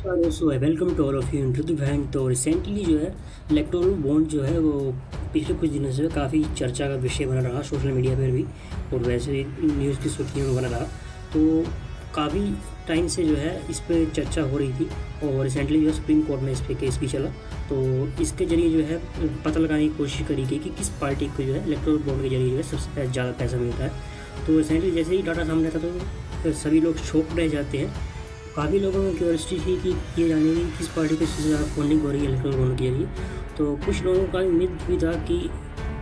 So welcome to all of you Ritu बहन। तो recently जो है इलेक्टोरल बॉन्ड जो है वो पिछले कुछ दिनों से काफ़ी चर्चा का विषय बना रहा सोशल मीडिया पर भी, और वैसे भी न्यूज़ की सुर्खियों में बना रहा। तो काफ़ी टाइम से जो है इस पर चर्चा हो रही थी, और रिसेंटली जो है सुप्रीम कोर्ट में इस पर केस भी चला। तो इसके ज़रिए जो है पता लगाने की कोशिश करी गई कि किस पार्टी को जो है इलेक्टोरल बॉन्ड के जरिए जो है सबसे ज़्यादा पैसा मिलता है। तो रिसेंटली जैसे ही डाटा सामने आता तो सभी लोग शॉक रह जाते हैं। काफ़ी लोगों में क्यूरियोसिटी थी कि ये जाने की किस पार्टी को सबसे ज़्यादा फंडिंग हो रही है इलेक्ट्रल बॉन्ड के लिए। तो कुछ लोगों का उम्मीद भी था कि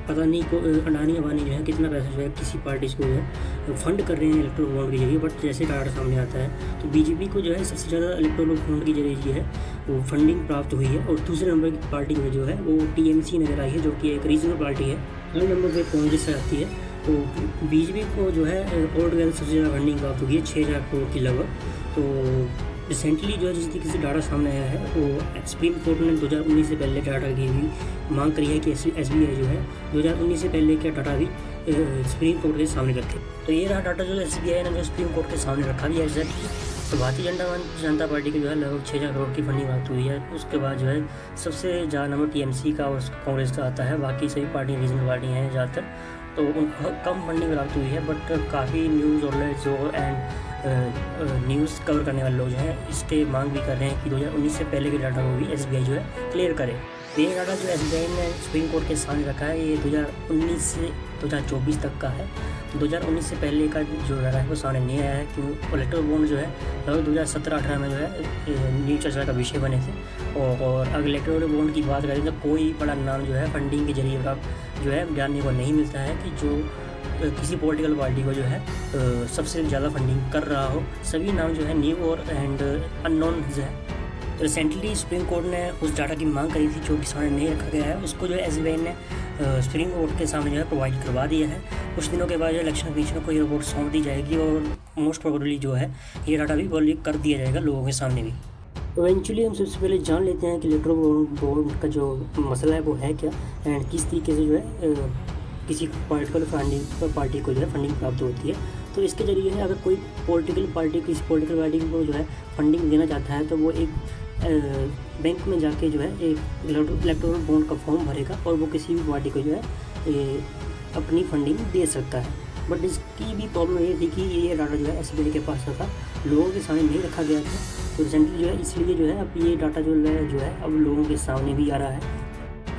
पता नहीं को अडानी अंबानी जो है कितना पैसा जो है किसी पार्टी को जो है फंड कर रहे हैं इलेक्ट्रल बॉन्ड के जरिए। बट जैसे डाटा सामने आता है तो बीजेपी को जो है सबसे ज़्यादा इलेक्ट्रल बॉन्ड के जरिए जो है वो फंडिंग प्राप्त हुई है, और दूसरे नंबर की पार्टी में जो है वो टीएमसी नजर आई है, जो कि एक रीजनल पार्टी है। थर्ड नंबर पर कांग्रेस आती है। तो बीजेपी को जो है ऑल टुगेदर सबसे ज़्यादा फंडिंग प्राप्त हुई है 6,000 करोड़ की लगभग। तो रिसेंटली जो है जिस तरीके से डाटा सामने आया है वो सुप्रीम कोर्ट ने 2019 से पहले डाटा की भी मांग करी है कि एसबीआई जो है 2019 से पहले का डाटा भी सुप्रीम कोर्ट के सामने रखे। तो ये रहा डाटा जो एसबीआई ने जो सुप्रीम कोर्ट के सामने रखा भी एग्जैक्टली। तो भारतीय जनता पार्टी की जो है लगभग 6,000 करोड़ की फंडिंग प्राप्त हुई है। उसके बाद जो है सबसे ज़्यादा नंबर टीएमसी का और कांग्रेस का आता है। बाकी सभी पार्टी रीजनल पार्टी हैं ज़्यादातर, तो उनको कम फंडिंग प्राप्त हुई है। बट काफ़ी न्यूज़ आउटलेट्स जो एंड न्यूज़ कवर करने वाले लोग जो हैं इसके मांग भी कर रहे हैं कि 2019 से पहले के डाटा को भी एसबीआई जो है क्लियर करे। तो ये डाटा जो एसबीआई ने सुप्रीम कोर्ट के सामने रखा है ये 2019 से 2024 तक का है। 2019 से पहले का जो डाटा है वो सामने नहीं आया है, क्योंकि इलेक्ट्रल बॉन्ड जो है लगभग 2017-18 में जो है न्यू चर्चा का विषय बने थे। और अगर इलेक्ट्रल बॉन्ड की बात करें तो कोई बड़ा नाम जो है फंडिंग के जरिए का जो है जानने को नहीं मिलता है कि जो किसी पॉलिटिकल पार्टी को जो है सबसे ज़्यादा फंडिंग कर रहा हो। सभी नाम जो है न्यू और एंड अननोन है। तो रिसेंटली सुप्रीम कोर्ट ने उस डाटा की मांग करी थी जो कि सामने नहीं रखा गया है, उसको जो है एसबीआई ने सुप्रीम कोर्ट के सामने जो है प्रोवाइड करवा दिया है। कुछ दिनों के बाद जो इलेक्शन कमीशन को ये रिपोर्ट सौंप दी जाएगी, और मोस्ट प्रोबेबली जो है ये डाटा भी पब्लिक कर दिया जाएगा लोगों के सामने भी। तो इवेंचुअली हम सबसे पहले जान लेते हैं कि इलेक्ट्रल बॉन्ड का जो मसला है वो है क्या, एंड किस तरीके से जो है किसी पॉलिटिकल फंडिंग पार्टी को जो है फंडिंग प्राप्त होती है। तो इसके जरिए है अगर कोई पॉलिटिकल पार्टी किसी पॉलिटिकल पार्टी को जो है फंडिंग देना चाहता है तो वो एक बैंक में जाके जो है एक इलेक्टोरल बॉन्ड का फॉर्म भरेगा, और वो किसी भी पार्टी को जो है अपनी फंडिंग दे सकता है। बट इसकी भी प्रॉब्लम ये थी कि ये डाटा जो है एसबीआई के पास था, लोगों के सामने नहीं रखा गया था। तो रिसेंटली जो है इसलिए जो है अब ये डाटा जो है अब लोगों के सामने भी आ रहा है।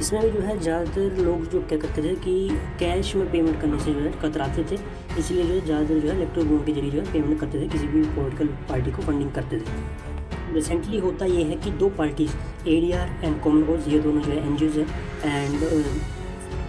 इसमें भी जो है ज़्यादातर लोग जो क्या करते थे कि कैश में पेमेंट करने से जो है कतराते थे, इसलिए जो है ज़्यादातर जो है इलेक्ट्रल बॉन्ड के जरिए जो है पेमेंट करते थे, किसी भी पॉलिटिकल पार्टी को फंडिंग करते थे। रिसेंटली होता ये है कि दो पार्टीज एडीआर एंड कॉमन, ये दोनों जो है एनजीओज है, and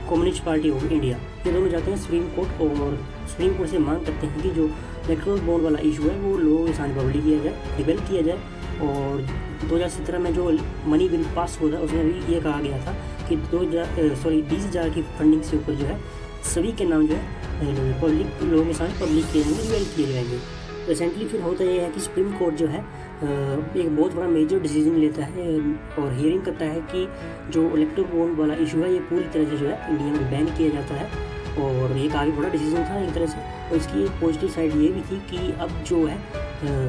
communist party of India, ये दोनों जाते हैं सुप्रीम कोर्ट, और सुप्रीम कोर्ट से मांग करते हैं कि जो इलेक्ट्रल बॉन्ड वाला इशू है वो लोगों के सामने पब्लिक किया जाए, डिबेट किया जाए। और 2017 में जो मनी बिल पास हुआ था उसमें भी ये कहा गया था कि 20,000 की फंडिंग से ऊपर जो है सभी के नाम जो है पब्लिक लोगों के सामने पब्लिक किए जाएंगे, डिबेट किए जाएंगे। रिसेंटली फिर होता ये है कि सुप्रीम कोर्ट जो है एक बहुत बड़ा मेजर डिसीजन लेता है और हियरिंग करता है कि जो इलेक्ट्रल बॉन्ड वाला इशू है ये पूरी तरह से जो है इंडिया में बैन किया जाता है। और ये काफ़ी बड़ा डिसीजन था एक तरह से, और इसकी एक पॉजिटिव साइड ये भी थी कि अब जो है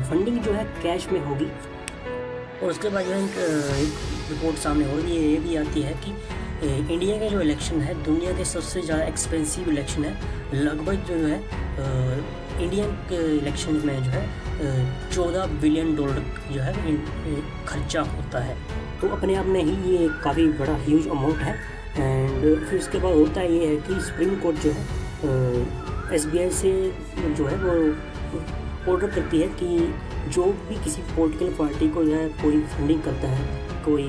फंडिंग जो है कैश में होगी। और उसके बाद जो है एक रिपोर्ट सामने हो रही है, ये भी आती है कि इंडिया का जो इलेक्शन है दुनिया के सबसे ज़्यादा एक्सपेंसिव इलेक्शन है। लगभग जो है इंडियन के इलेक्शन में जो है 14 बिलियन डॉलर जो है खर्चा होता है। तो अपने आप में ही ये काफ़ी बड़ा ह्यूज अमाउंट है। एंड फिर उसके बाद होता ये है कि सुप्रीम कोर्ट जो है एसबीआई से जो है वो ऑर्डर करती है कि जो भी किसी पॉलिटिकल पार्टी को जो है कोई फंडिंग करता है कोई,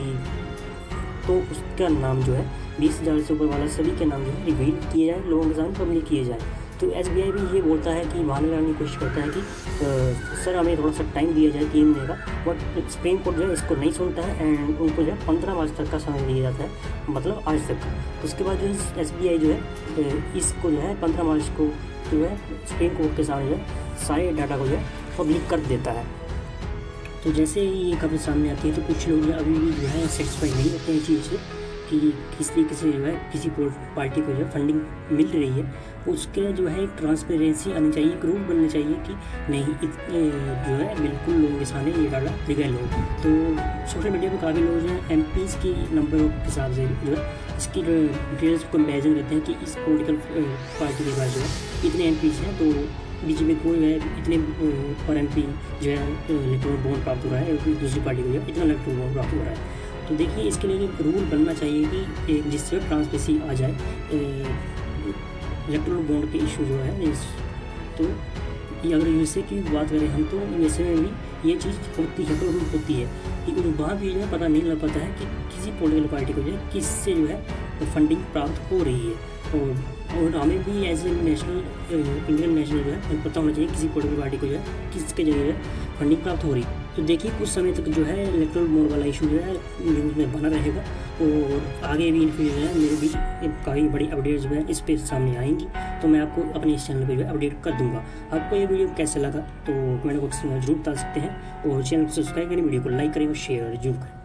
तो उसका नाम जो है 20,000 से ऊपर वाला सभी के नाम जो है रिवील किए जाए, लोगों के सामने पब्लिक किए जाए। तो एसबीआई भी ये बोलता है कि बहाने लगाने की कोशिश करता है कि सर हमें थोड़ा सा टाइम दिया जाए 3 महीने का, बट सुप्रीम कोर्ट जो है इसको नहीं सुनता है, एंड उनको जो है 15 मार्च तक का समय दिया जाता है, मतलब आज तक का। तो उसके बाद जो है एसबीआई जो है इसको जो है 15 मार्च को जो है सुप्रीम कोर्ट के सामने जो है सारे डाटा को जो है पब्लिक कर देता है। तो जैसे ही ये खबर सामने आती है तो कुछ लोग अभी भी जो है सेटिस्फाई नहीं होते हैं इस चीज़ से कि किस तरीके से जो है किसी पार्टी को जो है फंडिंग मिल रही है। उसके जो है एक ट्रांसपेरेंसी आनी चाहिए, एक रूल बनना चाहिए कि नहीं जो है बिल्कुल लोगों के सामने ये डाला लीगल हो। तो सोशल मीडिया पर काफ़ी लोग जो है एमपीज़ की नंबर के हिसाब से जो है इसकी डिटेल्स को कंपेरिजन करते हैं कि इस पॉलिटिकल पार्टी के पास जो है इतने एमपीज़ हैं, तो बीजेपी को जो है इतने पर एमपी जो है इलेक्टोरल बॉन्ड प्राप्त हो रहा है, और दूसरी पार्टी को जो है इतना इलेक्टोरल बॉन्ड प्राप्त हो रहा है। तो देखिए इसके लिए एक रूल बनना चाहिए कि एक जिससे ट्रांसपेरेंसी आ जाए इलेक्टोरल बॉन्ड के इशू जो है तो अगर यूएसए की बात करें हम, तो यूएसए में भी ये चीज़ होती है, तो रूल होती है कि वहाँ भी जो है पता नहीं लग पाता है कि किसी पॉलिटिकल पार्टी को जो है किससे जो है फंडिंग प्राप्त हो रही है। और हमें भी as a national Indian national जो है पता होना चाहिए किसी पॉलिटिकल पार्टी को जो है किसके जरिए फंडिंग प्राप्त हो रही है। तो देखिए कुछ समय तक जो है इलेक्टोरल बॉन्ड वाला इशू जो है न्यूज़ में बना रहेगा, और आगे भी इन फ्यूचर जो है मेरे भी काफ़ी बड़ी अपडेट्स जो है इस पर सामने आएंगी, तो मैं आपको अपने इस चैनल पर जो है अपडेट कर दूंगा। आपको ये वीडियो कैसे लगा तो कमेंट बॉक्स में जरूर बता सकते हैं, और चैनल को सब्सक्राइब करें, वीडियो को लाइक करें और शेयर जरूर करें।